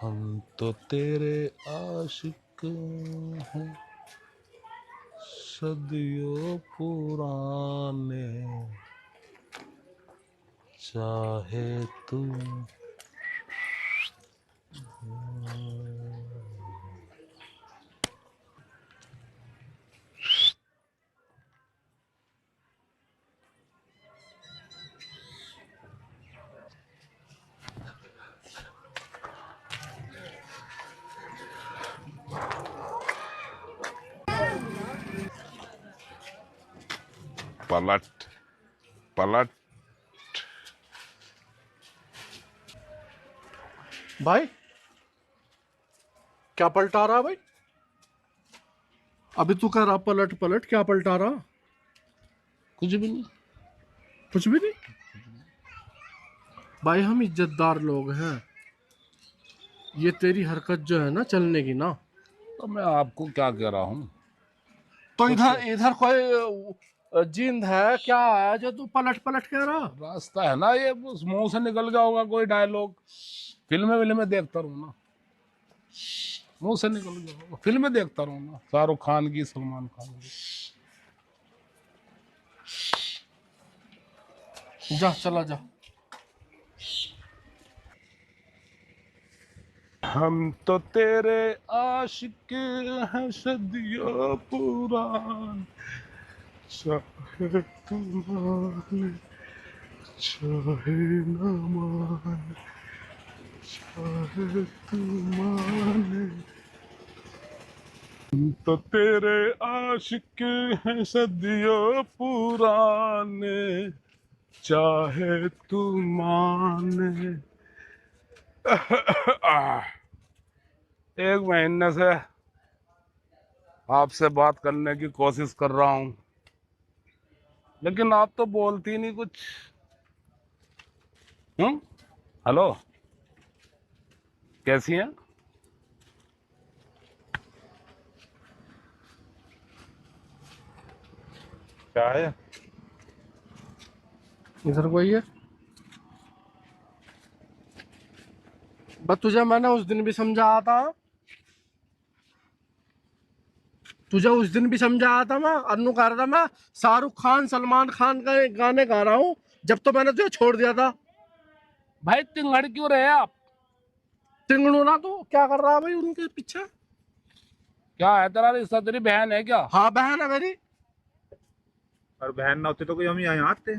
हम तो तेरे आशिक हैं सदियों पुराने, चाहे तू पलट पलट। भाई क्या पलटा रहा भाई? अभी तू कह रहा पलट पलट, क्या पलटा रहा? कुछ भी नहीं। कुछ भी नहीं भाई, हम इज्जतदार लोग हैं। ये तेरी हरकत जो है ना चलने की ना, तो मैं आपको क्या कह रहा हूँ? तो इधर इधर कोई जिंद है क्या है जो तू पलट पलट कह रहा? रास्ता है ना, ये उस मुंह से निकल गया होगा कोई डायलॉग। फिल्में देखता रहूँ ना, मुंह से निकल गया होगा। फिल्में देखता रहूँ ना, शाहरुख खान की, सलमान खान की। जा चला जा। हम तो तेरे आशिक हैं सदियों पुराने, चाहे तू माने चाहे न माने, चाहे तू माने। हम तो तेरे आशिक हैं सदियों पुराने, चाहे तू माने। एक महीने से आपसे बात करने की कोशिश कर रहा हूँ, लेकिन आप तो बोलती नहीं कुछ। हेलो, कैसी हैं? क्या है? इधर कोई है? बस तुझे मैंने उस दिन भी समझाया था, तुझे उस दिन भी समझाया था। मैं अन्नू कह रहा था मैं शाहरुख खान सलमान खान का गाने गा रहा हूँ, जब तो मैंने तुझे छोड़ दिया था। भाई तिंगड़ क्यों रहे आप? तिंगड़ू ना तो क्या कर रहा है भाई उनके पीछे? क्या है तेरा रिश्ता? तेरी बहन है क्या? हाँ बहन है मेरी। और बहन ना होती तो कोई हम यहाँ आते?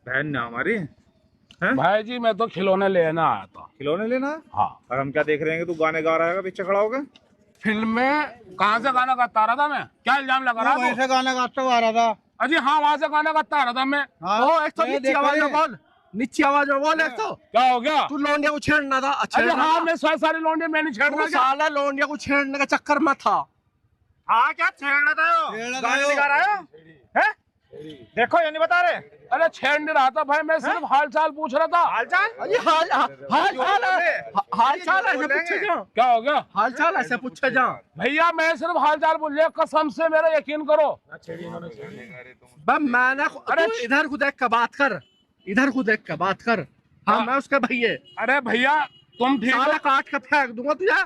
बहन ना हमारी है। भाई जी मैं तो खिलौने लेना आया था। खिलौने लेना है? हाँ। और हम क्या देख रहे हैं कि तू गाने गा रहा है पीछे खड़ा होकर? फिल्म में कहाँ से गाना गाता आ रहा था मैं? क्या इल्जाम लगा रहा वहीं तू? से गाना गाता हुआ आ रहा था। अजी हाँ, वहां से गाना गाता आ रहा था मैं। हाँ, ओ एक तो मैंने नीची देखा आवाज में है। बोल, नीची आवाज में बोल। एक तो क्या हो गया? तू लौंडिया को छेड़ना था। अरे हाँ, मैं सारी लौंडे मैंने छेड़ तू रहा क्या? साला लौंडिया को छेड़ने का चक्कर में था। हाँ क्या छेड़ रहा था? गाने गा रहा है? देखो ये नहीं बता रहे। अरे छेड़ नहीं रहा था भाई, मैं सिर्फ हाल चाल पूछ रहा था। हालचाल? अरे हाल हाल चाल ऐसे पूछे जा। क्या हो गया? हाल चाल ऐसे पूछे जा। भैया मैं सिर्फ हाल चाल पूछ लिया, कसम से मेरा यकीन करो। बस मैंने अरे तू इधर को देख के बात कर, इधर को देख के बात कर। हाँ मैं उसके भैया। अरे भैया तुम ठीक साला हो? काट के फेंक दूंगा तुझे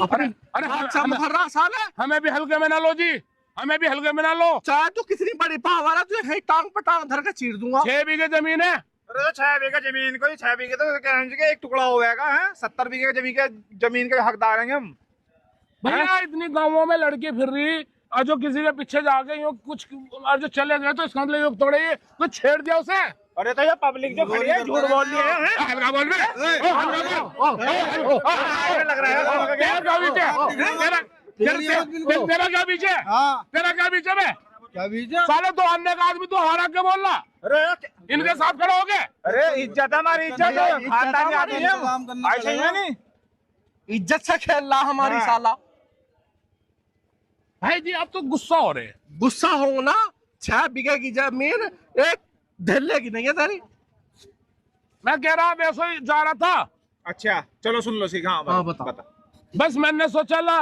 अपने। अरे अच्छा मुखर रहा साले। हमें भी हल्के में ना लो जी, हमें भी हल्के में ना लो। चाहे तू कितनी बड़ी पावर है, तुझे कहीं टांग पे टांग धर के चीर दूंगा। 6 बीघे जमीन है। अरे तो 6 बीघा जमीन को 6 बीघे तो के एक टुकड़ा हो जाएगा है। 70 बीघे जमीन के हकदार हैं हम। भैया इतनी गांवों में लड़की फिर रही, और जो किसी के पीछे जाके यूं कुछ और जो चले गए तो इसका मतलब यूं थोड़े ही कुछ छेड़ दिया उसे। अरे तो ये पब्लिक जो खड़ी है झूठ बोल रही है। हल्का बोल बे। ओ हल्का बोल। लग रहा है तेरा क्या पीछे? तेरा क्या पीछे? तेरा क्या पीछे में? क्या बीजा? साले तो अन्य का आदमी तो हरा के बोल रहा, अरे इनके साथ खड़े हो गए। अरे इज्जत हमारी इज्जत खानदानी आदमी है हम। ऐसे ही है नहीं। इज्जत से खेल रहा हमारी हाँ। साला। भाई जी आप तो गुस्सा हो रहे। गुस्सा हो ना, 6 बीघे की जमीन एक ढेले की नहीं है तेरी। मैं कह रहा वैसे ही जा रहा था। अच्छा चलो सुन लो सीखा। हाँ बता। बस मैंने सोचा ला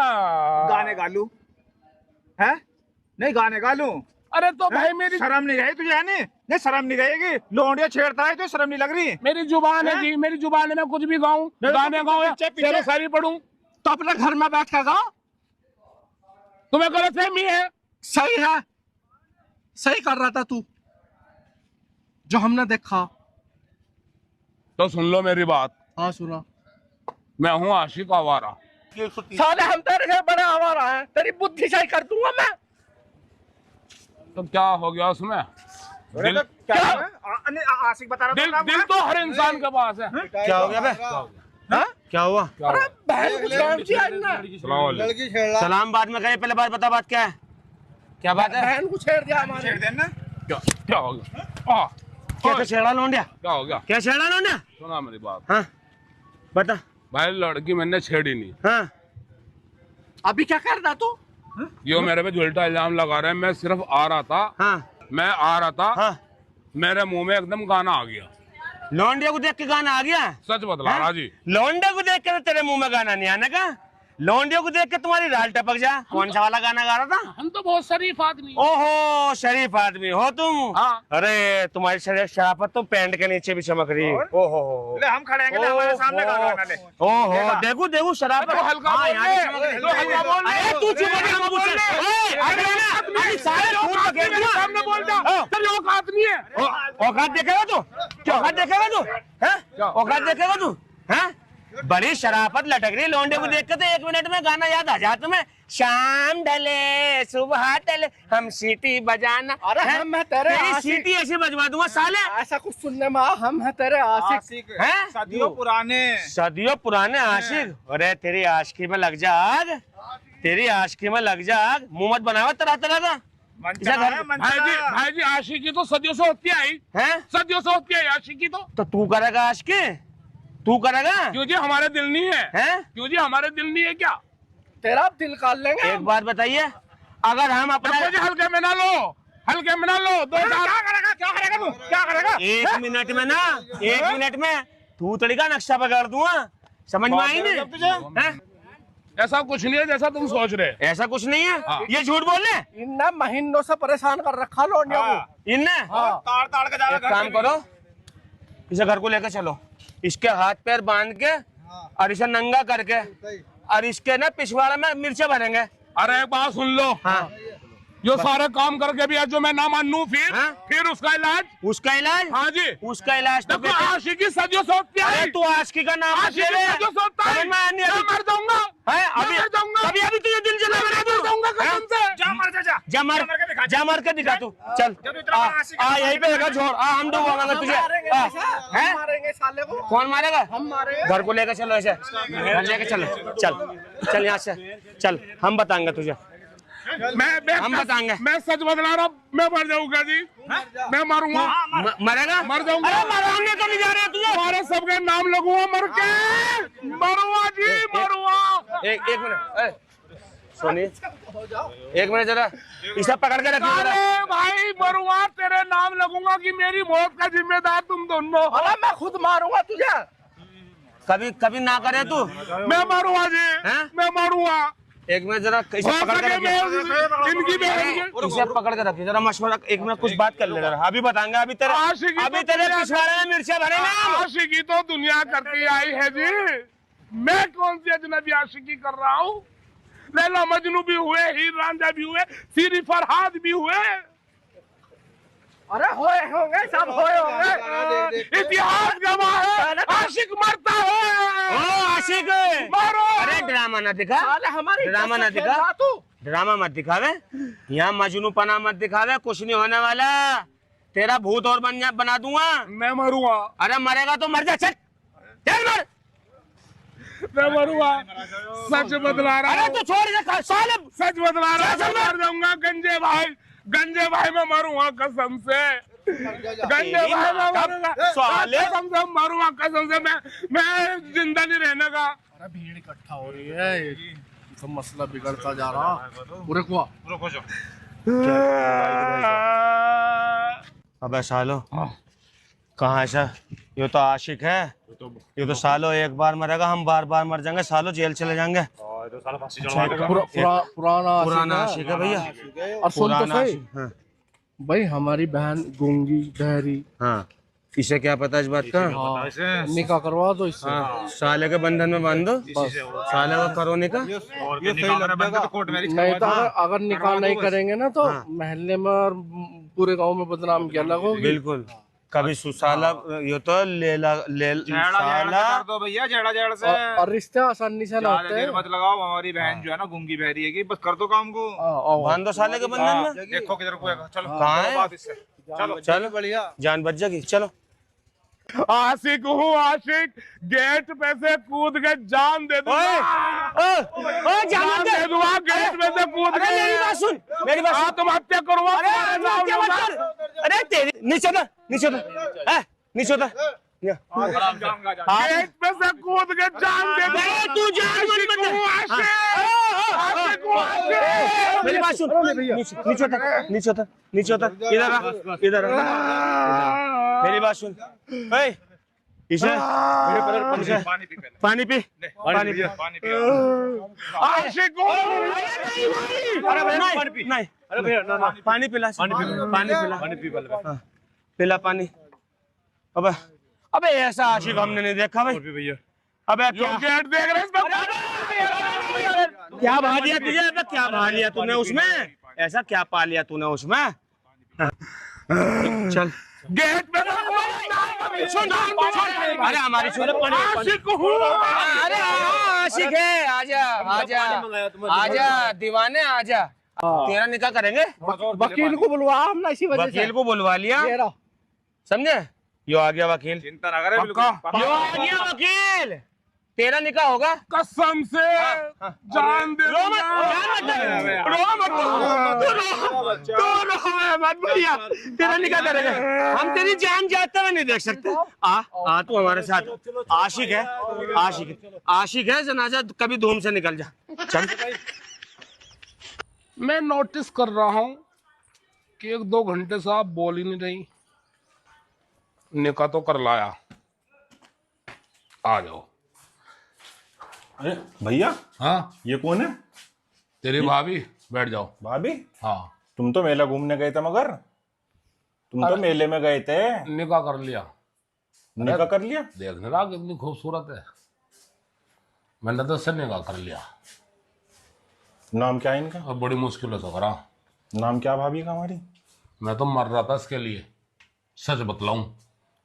गाने गा लूं है? नहीं गाने गा लूं? अरे तो भाई मेरी शर्म नहीं गई तुझे, है नहीं शर्म नहीं गएगी, लोंडिया छेड़ता है तो शर्म नहीं लग रही? मेरी जुबान है जी, मेरी जुबान है, मैं कुछ भी गाऊं, गाने गाऊं या शेरो शायरी पढ़ूं। तो अपने घर में बैठ कर गाओ। तुम्हें गलतफहमी है। सही है, सही कर रहा था तू, जो हमने देखा। तो सुन लो मेरी बात, हाँ सुना। मैं हूँ आशिक आवारा। साले हम तेरे से बड़े आवारा है, तेरी बुद्धि सही कर दूंगा मैं। तो क्या हो गया उसमें? दिल, क्या आशिक बता दिल, रहा दिल तो हर इंसान के पास है। क्या हो गया बे? क्या हुआ? अरे बहन को छोड़ दिया इनने। सलाम बाद में करें, पहले बात बता, बात क्या है? क्या बात है? बहन को छेड़ दिया हमारे। छेड़ देना। क्या हो गया? क्या छेड़ा लौंडिया? क्या हो गया? क्या छेड़ा लौंडिया? सुना मेरी बात। हाँ बता। भाई लड़की मैंने छेड़ी नहीं। हाँ अभी क्या कर रहा तू? यो मेरे पे झूठा इल्जाम लगा रहे हैं। मैं सिर्फ आ रहा था, हाँ मैं आ रहा था, हाँ। मेरे मुंह में एकदम गाना आ गया। लौंडिया को देख के गाना आ गया? सच बतला रहा जी। लौंडिया को देख के तो तेरे मुंह में गाना नहीं आने का। लौंडिया को देख के तुम्हारी राल टपक जा। कौन सा वाला गाना गा रहा था? हम तो बहुत शरीफ आदमी। ओहो शरीफ आदमी हो तुम। हाँ। अरे तुम्हारी शराफत तो पैंट के नीचे भी चमक रही है। ओहो ले हम खड़े हैं, ले हमारे सामने गाना ले। ओहो देखो देखो शराफत। तो हल्का हाँ, बोल यहाँ ले, भी चमक रही है। तो हल्का बोल ले। अरे तू चुप हो जा, हम पूछ रहे हैं। ओए, अरे ना, अरे सारे खून बखेर दिया। सामने बोल जा। तेरी औकात नहीं है। औकात देखेगा तू? क्या औकात देखेगा तू? हैं? औकात देखेगा तू? हैं? बड़ी शराफत लटक रही लौंडे को देख के तो 1 मिनट में गाना याद आ जाता तुम्हें। शाम ढले सुबह ढले हम सीटी बजाना। अरे हम है तेरे आशिक। सीटी ऐसे बजवा दूंगा साले। ऐसा कुछ सुनने में हम है तेरे आशिक। हैं? सदियों पुराने। सदियों पुराने आशिक। अरे तेरी आशिकी में लग जा आग, तेरी आशिकी में लग जा आग। मुंह मत बनावा तरह तरह का। भाई जी आशिकी तो सदियों से होती आई हैं? सदियों से होती है आशिकी तो तू करेगा आशिकी? तू करेगा? क्यों जी हमारे दिल नहीं है? हैं? क्यों जी हमारे दिल नहीं है क्या? तेरा दिल काट लेंगे। एक बात बताइए, अगर हम अपना हल्के में ना लो, हल्के में ना लो। 2 क्या करेगा, क्या करेगा तू, क्या करेगा? 1 मिनट में ना, 1 मिनट में तू तड़ी का नक्शा पकड़ दूंगा। समझ में आई नहीं तुझे? हैं? ऐसा कुछ नहीं है जैसा तुम सोच रहे। ऐसा कुछ नहीं है। हाँ। ये झूठ बोल रहे इनने महीनों से परेशान कर रखा लौंडिया को। इनने। ताड़ ताड़ के जाएगा। एक काम करो, इसे घर को लेकर चलो, इसके हाथ पैर बांध के और इसे नंगा करके और इसके ना पिछवाड़े में मिर्चे भरेंगे। अरे एक बात सुन लो, हाँ। जो सारे काम करके भी आज जो मैं ना मानूं हाँ? फिर उसका इलाज। उसका इलाज? हाँ जी, उसका इलाज तो देखो आशिकी सदियों से होती है। अरे तू आशिकी का नाम मत ले आशिकी ले। सदियों से होता है। समझ में नहीं मैं मर जाऊंगा। है अभी मर जाऊंगा। अभी तुझे दिल जला मैं मर जाऊंगा कसम से। जा मर जा, जा। जा मार के दिखा। जा मार के दिखा तू। चल जब इतना आ, आशिक आ यहीं पे लगा छोड़। आ हम डूबाएंगे तुझे। हैं? हम मारेंगे साले को। कौन मारेगा? हम मारेंगे। घर को लेकर चलो, ऐसे घर लेकर चलो। चल चल यहाँ से चल, हम बताएंगे तुझे। हम बताएंगे। मैं सच बता रहा हूँ, मैं मर जाऊंगा जी। मैं मरूंगा। मरेगा? मर जाऊंगा। अरे मरवाने तो नहीं जा रहे तुझे। तुम्हारे सबके नाम लगूंगा मर के। मरुआ जी मरुआ। एक मिनट सोनी, 1 मिनट जरा इसे पकड़ के रखिए जरा। अरे भाई मरुआ तेरे नाम लगूंगा कि मेरी मौत का जिम्मेदार तुम दोनों। अरे मैं खुद मारूंगा तुझे। कभी कभी ना करे तू। मैं मरुआ जी, हैं? मैं मरुआ। 1 मिनट जरा इसे पकड़ के रखिए। इनकी बहन इसे पकड़ के रखिए जरा, मशवरा 1 मिनट कुछ बात कर ले जरा। अभी बताएंगे। अभी तेरे पिछवाड़े में मिर्चा भरेंगे। आशिकी तो दुनिया करती आई है जी। मैं कौन सी अजनबी आशिकी कर रहा हूँ? लैला मजनू भी हुए, हीर रांझा भी हुए, सीरी फरहाद भी हुए। अरे होए होंगे, सब होए होंगे। इतिहास गवाह है, आशिक मरता है। ओ आशिक मारो। अरे ड्रामा ना दिखा, साले हमारी ड्रामा ना दिखा, ड्रामा मत दिखावे। यहाँ मजनू पना मत दिखावे, कुछ नहीं होने वाला। तेरा भूत और बना दूंगा। मैं मरूंगा। अरे मरेगा तो मर जा। चल चल मर। मैं मरूंगा, सच बतला रहा अरे हूँ। तू छोड़ दे साले। सच बतला रहा हूँ, मैं मर जाऊंगा। गंजे भाई मैं मरूंगा कसम से। गंजे भाई मैं मरूंगा साले। कसम से मरूंगा, कसम से। मैं जिंदा नहीं रहने का। अरे भीड़ इकट्ठा हो रही है, तो मसला बिगड़ता जा रहा। पूरे को रुको जो। अबे सालो कहाँ ऐसा? ये तो आशिक है, ये तो सालो एक बार मरेगा, हम बार बार मर जाएंगे सालो, जेल चले जाएंगे। पुराना पुराना आशिक है भैया। और सुन तो सही, हाँ। भाई हमारी बहन गूंगी बहरी। हाँ, इसे क्या पता इस बात का? हाँ, निकाह करवा दो इससे। हाँ, साले के बंधन में बांध दो, साले को करो निकाह। ये सही लगेगा तो कोर्ट मैरिज नहीं तो अगर निकाह नहीं करेंगे ना तो महल्ले में और पूरे गांव में बदनाम किया लगोगी। बिल्कुल। कभी सुसाला ये तो साला कर दो भैया, जेड़ा जेड़ से और रिश्ते आसानी से ना ज्यादा होते देर हैं। मत लगाओ। हमारी बहन जो है ना गूंगी बहरी है कि बस कर दो काम को। बांध दो साले के बंधन में। देखो किधर को है। चलो कहाँ है? बात इससे। चलो चलो बढ़िया, जान बच जाएगी। चलो आशिक हूँ आशिक, गेट पे से कूद के जान दे दूंगा। जान दे दूंगा, गेट पे से कूद के। मेरी बात सुन, मेरी बात सुन। आत्महत्या करवा। अरे तेरी नीचे उतर, नीचे उतर, नीचे उतर। गेट पे से कूद के जान दे दूंगा। तू जान मेरी बात सुन, नीचे उतर, नीचे उतर, नीचे उतर, इधर आ, इधर आ। मेरी बात सुन, इसे पानी पी पहले। पानी पी, पानी पी। पानी पी। आशिक हूँ। नहीं, पानी पिला, पानी पिला, पिला पानी। अबे ऐसा आशिक हमने नहीं देखा भाई। अबे क्या गेट देख रहे क्या भा लिया तुझे? अबे क्या भा लिया तूने उसमें? ऐसा क्या पा लिया तूने उसमें? चल गेट पे। अरे हमारी छोरे आशिक हूँ। अरे आशिक है, आजा आजा आजा दीवाने आजा। तेरा निकाह करेंगे। वकील को बुलवा हमने इसी वजह से। वकील को बुलवा लिया, ये रहो। समझे? यो आ गया वकील, चिंता ना करे। बिल्कुल यो आ गया वकील। तेरा निकाह होगा। कसम से जान दे रो मत, रो मत, रो मत भैया। तेरा निकाह करेंगे हम, तेरी जान जाते हुए नहीं देख सकते। आ तू हमारे साथ। आशिक है, आशिक है, आशिक है। जनाजा कभी धूम से निकल जा। चल। मैं नोटिस कर रहा हूँ कि 1-2 घंटे से आप बोल ही नहीं रही। निकाह तो कर लाया, आ जाओ। अरे भैया, हाँ, ये कौन है? तेरी भाभी। बैठ जाओ। भाभी, हाँ, तुम तो मेला घूमने गए थे, मगर तुम तो मेले में गए थे। निकाह कर लिया। निकाह कर लिया? देखने रहा कितनी खूबसूरत है। मैंने तो उससे निकाह कर लिया। नाम क्या है इनका? और बड़ी मुश्किल से करा। नाम क्या भाभी का हमारी? मैं तो मर रहा था इसके लिए। सच बतलाऊं,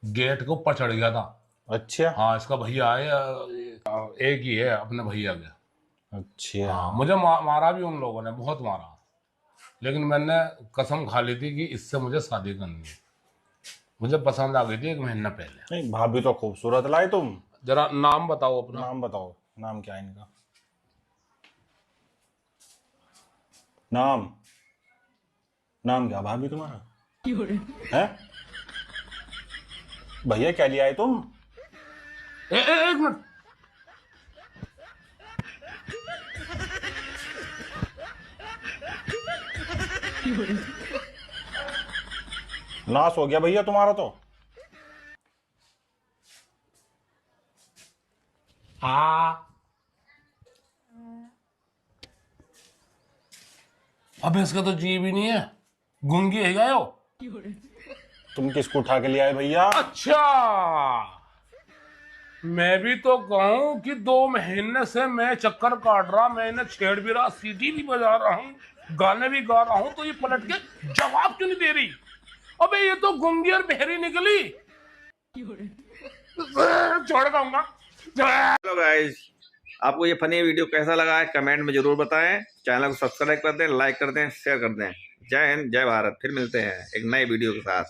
गेट के ऊपर चढ़ गया था। अच्छा हाँ, इसका भैया है, एक ही है अपने भैया के। अच्छा। हाँ, मुझे मारा भी उन लोगों ने, बहुत मारा। लेकिन मैंने कसम खा ली थी कि इससे मुझे शादी करनी है। मुझे पसंद आ गई थी 1 महीना पहले। नहीं, भाभी तो खूबसूरत लाई तुम। जरा नाम बताओ अपना। नाम बताओ, नाम क्या है इनका? नाम नाम क्या भाभी तुम्हारा है? भैया क्या लिया है तुम? एक मिनट। नाश हो गया भैया तुम्हारा तो। हाँ, अब इसका तो जी भी नहीं है, गूंगी है क्या यो? तुम किसको उठा के ले आए भैया? अच्छा, मैं भी तो कहूं कि 2 महीने से मैं चक्कर काट रहा, मैं इन्हें छेड़ भी रहा, सीटी भी बजा रहा हूँ, गाने भी गा रहा हूँ, तो ये पलट के जवाब क्यों नहीं दे रही? अबे ये तो गूंगी और बहरी निकली। छोड़ दूंगा। हेलो गाइस, आपको ये फनी वीडियो कैसा लगा है कमेंट में जरूर बताएं। चैनल को सब्सक्राइब कर दें, लाइक कर दें, शेयर कर दें। जय हिंद, जय भारत। फिर मिलते हैं एक नए वीडियो के साथ।